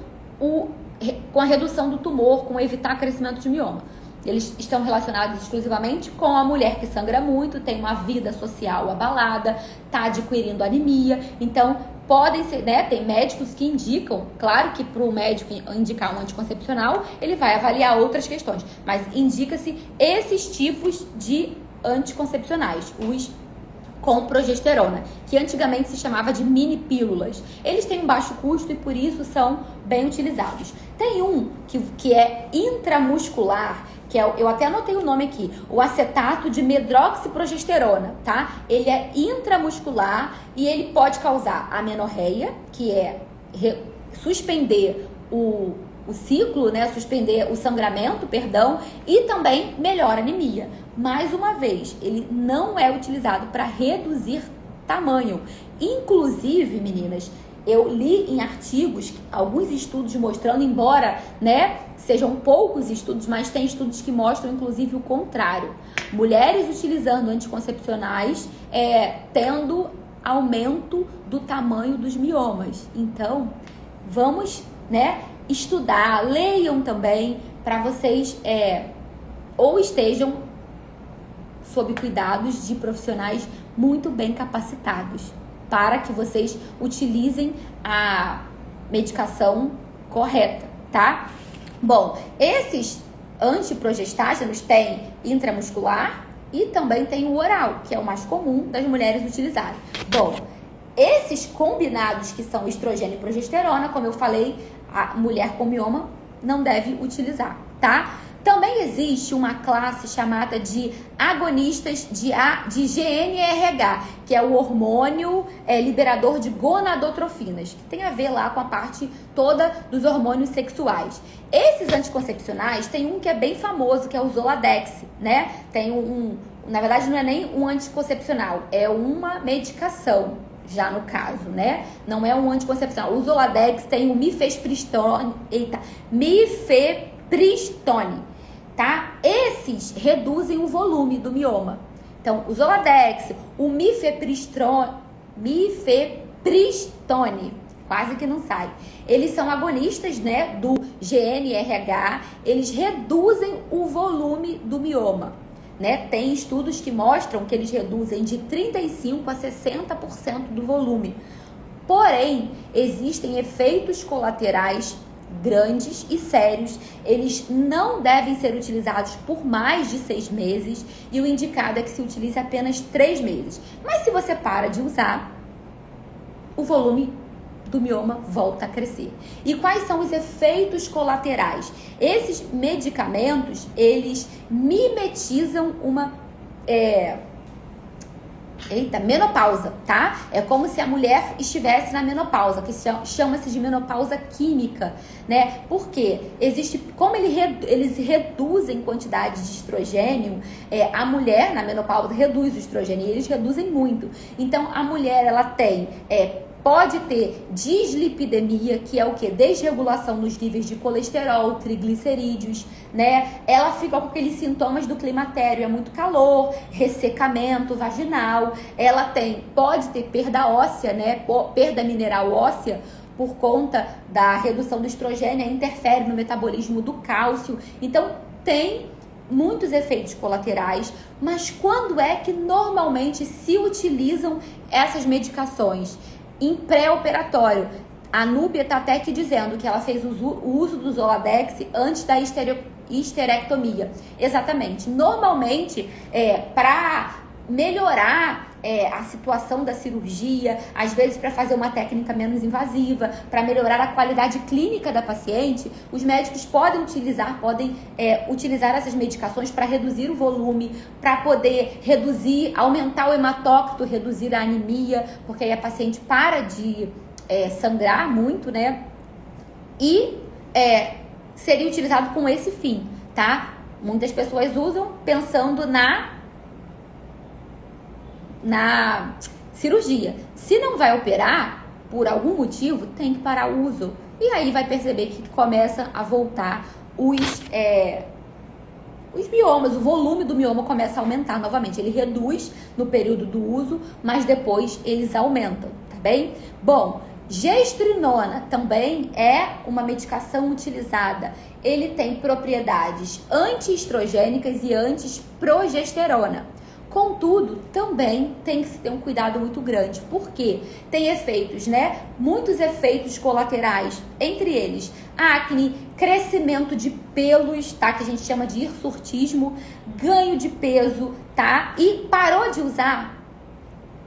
a redução do tumor, com evitar crescimento de mioma. Eles estão relacionados exclusivamente com a mulher que sangra muito, tem uma vida social abalada, está adquirindo anemia. Então, podem ser, né? Tem médicos que indicam, claro que para o médico indicar um anticoncepcional, ele vai avaliar outras questões, mas indica-se esses tipos de anticoncepcionais, os com progesterona, que antigamente se chamava de mini pílulas. Eles têm um baixo custo e por isso são bem utilizados. Tem um que é intramuscular, que eu até anotei o nome aqui, o acetato de medroxiprogesterona, tá? Ele é intramuscular e ele pode causar amenorreia, que é suspender o ciclo, né? Suspender o sangramento, perdão, e também melhora a anemia. Mais uma vez, ele não é utilizado para reduzir tamanho. Inclusive, meninas, eu li em artigos alguns estudos mostrando, embora, né, sejam poucos estudos, mas tem estudos que mostram, inclusive, o contrário. Mulheres utilizando anticoncepcionais tendo aumento do tamanho dos miomas. Então, vamos, né, estudar, leiam também, para vocês ou estejam sob cuidados de profissionais muito bem capacitados, para que vocês utilizem a medicação correta, tá? Bom, esses antiprogestágenos têm intramuscular e também tem o oral, que é o mais comum das mulheres utilizarem. Bom, esses combinados que são estrogênio e progesterona, como eu falei, a mulher com mioma não deve utilizar, tá? Também existe uma classe chamada de agonistas de GnRH, que é o hormônio liberador de gonadotrofinas, que tem a ver lá com a parte toda dos hormônios sexuais. Esses anticoncepcionais, tem um que é bem famoso, que é o Zoladex, né? Tem na verdade não é nem um anticoncepcional, é uma medicação, já no caso, né? Não é um anticoncepcional. O Zoladex tem o mifepristone, tá? Esses reduzem o volume do mioma. Então, o Zoladex, o mifepristone, quase que não sai. Eles são agonistas, né, do GnRH, eles reduzem o volume do mioma, né? Tem estudos que mostram que eles reduzem de 35% a 60% do volume. Porém, existem efeitos colaterais grandes e sérios, eles não devem ser utilizados por mais de 6 meses e o indicado é que se utilize apenas 3 meses. Mas se você para de usar, o volume do mioma volta a crescer. E quais são os efeitos colaterais? Esses medicamentos, eles mimetizam uma menopausa, tá? É como se a mulher estivesse na menopausa, que chama-se de menopausa química, né? Porque como eles reduzem quantidade de estrogênio, a mulher na menopausa reduz o estrogênio, e eles reduzem muito. Então, a mulher, ela tem pode ter dislipidemia, que é o que? Desregulação nos níveis de colesterol, triglicerídeos, né? Ela fica com aqueles sintomas do climatério, é muito calor, ressecamento vaginal. Ela pode ter perda óssea, né? Perda mineral óssea, por conta da redução do estrogênio, interfere no metabolismo do cálcio. Então, tem muitos efeitos colaterais, mas quando é que normalmente se utilizam essas medicações? Em pré-operatório. A Núbia está até aqui dizendo que ela fez o uso do Zoladex antes da histerectomia. Exatamente. Normalmente, para melhorar a situação da cirurgia, às vezes para fazer uma técnica menos invasiva, para melhorar a qualidade clínica da paciente, os médicos podem utilizar essas medicações para reduzir o volume, para poder aumentar o hematócrito, reduzir a anemia, porque aí a paciente para de sangrar muito, né? E seria utilizado com esse fim, tá? Muitas pessoas usam pensando na cirurgia. Se não vai operar, por algum motivo, tem que parar o uso. E aí vai perceber que começa a voltar os miomas, o volume do mioma começa a aumentar novamente. Ele reduz no período do uso, mas depois eles aumentam, tá bem? Bom, gestrinona também é uma medicação utilizada. Ele tem propriedades antiestrogênicas e antiprogesterona. Contudo, também tem que se ter um cuidado muito grande, porque tem efeitos, né? Muitos efeitos colaterais, entre eles acne, crescimento de pelos, tá? Que a gente chama de hirsutismo, ganho de peso, tá? E parou de usar,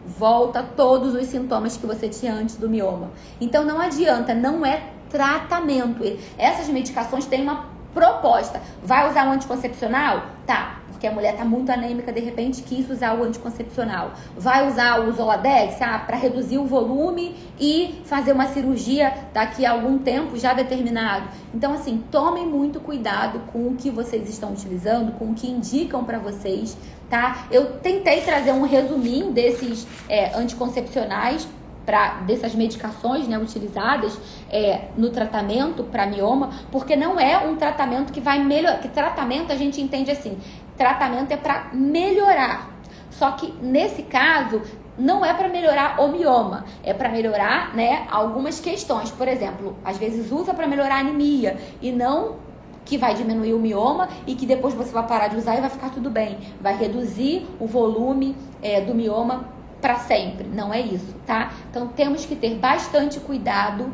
volta todos os sintomas que você tinha antes do mioma. Então não adianta, não é tratamento. Essas medicações têm uma proposta. Vai usar um anticoncepcional? Tá. Porque a mulher está muito anêmica, de repente quis usar o anticoncepcional. Vai usar o Zoladex para reduzir o volume e fazer uma cirurgia daqui a algum tempo já determinado. Então, assim, tomem muito cuidado com o que vocês estão utilizando, com o que indicam para vocês, tá? Eu tentei trazer um resuminho desses anticoncepcionais, dessas medicações, né, utilizadas no tratamento para mioma, porque não é um tratamento que vai melhorar. Que tratamento a gente entende assim, tratamento é para melhorar. Só que nesse caso não é para melhorar o mioma, é para melhorar, né, algumas questões. Por exemplo, às vezes usa para melhorar a anemia e não que vai diminuir o mioma e que depois você vai parar de usar e vai ficar tudo bem. Vai reduzir o volume do mioma para sempre. Não é isso, tá? Então temos que ter bastante cuidado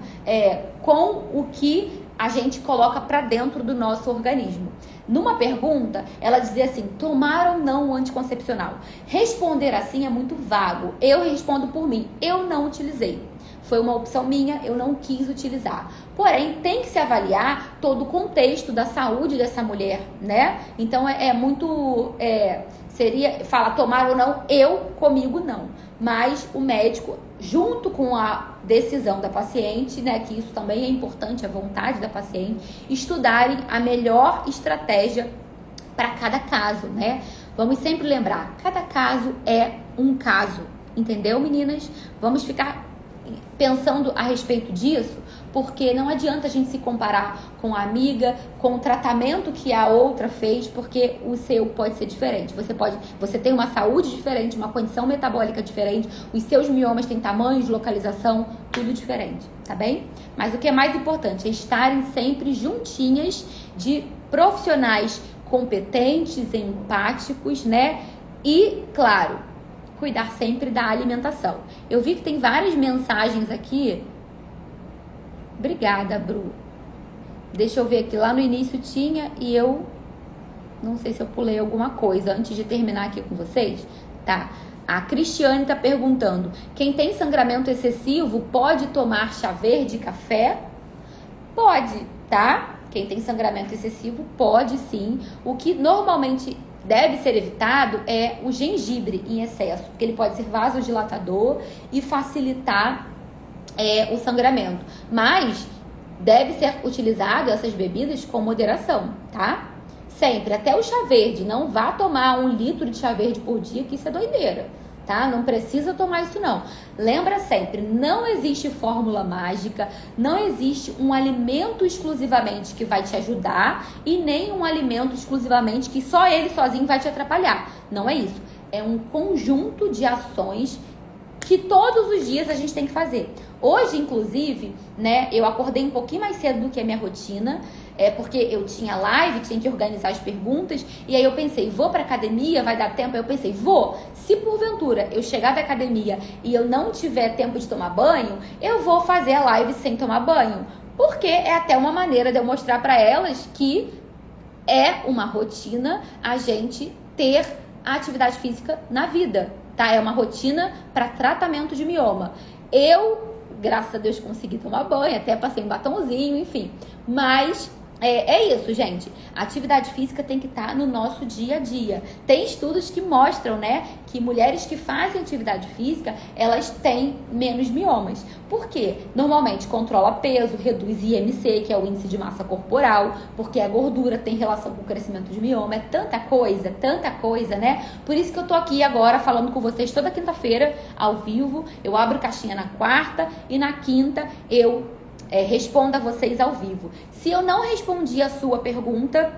com o que a gente coloca para dentro do nosso organismo. Numa pergunta, ela dizia assim: tomar ou não o anticoncepcional? Responder assim é muito vago. Eu respondo por mim. Eu não utilizei. Foi uma opção minha, eu não quis utilizar. Porém, tem que se avaliar todo o contexto da saúde dessa mulher, né? Então, fala tomar ou não, comigo não. Mas o médico, junto com a decisão da paciente, né, que isso também é importante, a vontade da paciente, estudarem a melhor estratégia para cada caso, né? Vamos sempre lembrar, cada caso é um caso, entendeu, meninas? Vamos ficar pensando a respeito disso, porque não adianta a gente se comparar com a amiga, com o tratamento que a outra fez, porque o seu pode ser diferente. Você tem uma saúde diferente, uma condição metabólica diferente, os seus miomas têm tamanhos, localização, tudo diferente, tá bem? Mas o que é mais importante é estarem sempre juntinhas de profissionais competentes, empáticos, né? E, claro, cuidar sempre da alimentação. Eu vi que tem várias mensagens aqui. Obrigada, Bru. Deixa eu ver aqui. Lá no início tinha e eu não sei se eu pulei alguma coisa antes de terminar aqui com vocês. Tá. A Cristiane tá perguntando: quem tem sangramento excessivo pode tomar chá verde e café? Pode, tá? Quem tem sangramento excessivo pode sim. O que normalmente deve ser evitado é o gengibre em excesso, porque ele pode ser vasodilatador e facilitar o sangramento. Mas deve ser utilizado essas bebidas com moderação, tá? Sempre, até o chá verde. Não vá tomar 1 litro de chá verde por dia, que isso é doideira, tá? Não precisa tomar isso não. Lembra sempre, não existe fórmula mágica, não existe um alimento exclusivamente que vai te ajudar e nem um alimento exclusivamente que só ele sozinho vai te atrapalhar. Não é isso. É um conjunto de ações que todos os dias a gente tem que fazer. Hoje, inclusive, né, eu acordei um pouquinho mais cedo do que a minha rotina, porque eu tinha live, tinha que organizar as perguntas, e aí eu pensei, vou pra academia, vai dar tempo? Aí eu pensei, vou. Se porventura eu chegar da academia e eu não tiver tempo de tomar banho, eu vou fazer a live sem tomar banho. Porque é até uma maneira de eu mostrar pra elas que é uma rotina a gente ter a atividade física na vida, tá? É uma rotina para tratamento de mioma. Eu, graças a Deus, consegui tomar banho, até passei um batonzinho, enfim. Mas é isso, gente. A atividade física tem que estar no nosso dia a dia. Tem estudos que mostram, né, que mulheres que fazem atividade física, elas têm menos miomas. Por quê? Normalmente controla peso, reduz IMC, que é o índice de massa corporal, porque a gordura tem relação com o crescimento de mioma. É tanta coisa, né? Por isso que eu tô aqui agora falando com vocês toda quinta-feira, ao vivo. Eu abro caixinha na quarta e na quinta eu respondo a vocês ao vivo. Se eu não respondi a sua pergunta,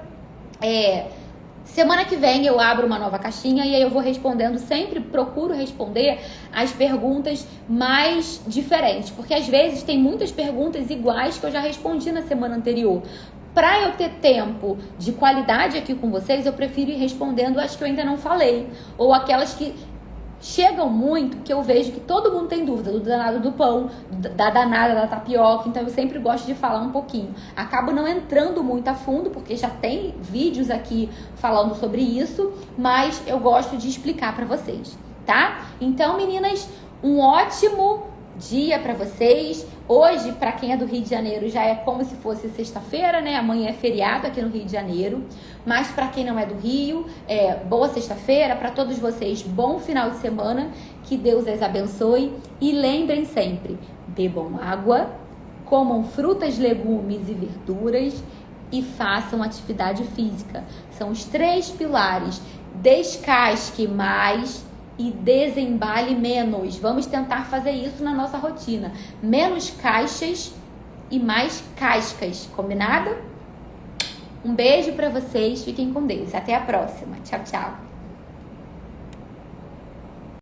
semana que vem eu abro uma nova caixinha e aí eu vou respondendo, sempre procuro responder as perguntas mais diferentes, porque às vezes tem muitas perguntas iguais que eu já respondi na semana anterior. Para eu ter tempo de qualidade aqui com vocês, eu prefiro ir respondendo as que eu ainda não falei, ou aquelas que chegam muito, que eu vejo que todo mundo tem dúvida do danado do pão, da danada da tapioca, então eu sempre gosto de falar um pouquinho. Acabo não entrando muito a fundo, porque já tem vídeos aqui falando sobre isso, mas eu gosto de explicar para vocês, tá? Então, meninas, um ótimo dia para vocês. Hoje, para quem é do Rio de Janeiro, já é como se fosse sexta-feira, né? Amanhã é feriado aqui no Rio de Janeiro. Mas para quem não é do Rio, boa sexta-feira. Para todos vocês, bom final de semana. Que Deus as abençoe. E lembrem sempre, bebam água, comam frutas, legumes e verduras e façam atividade física. São os 3 pilares. Descasque mais e desembale menos. Vamos tentar fazer isso na nossa rotina. Menos caixas e mais cascas. Combinado? Um beijo pra vocês. Fiquem com Deus. Até a próxima. Tchau, tchau.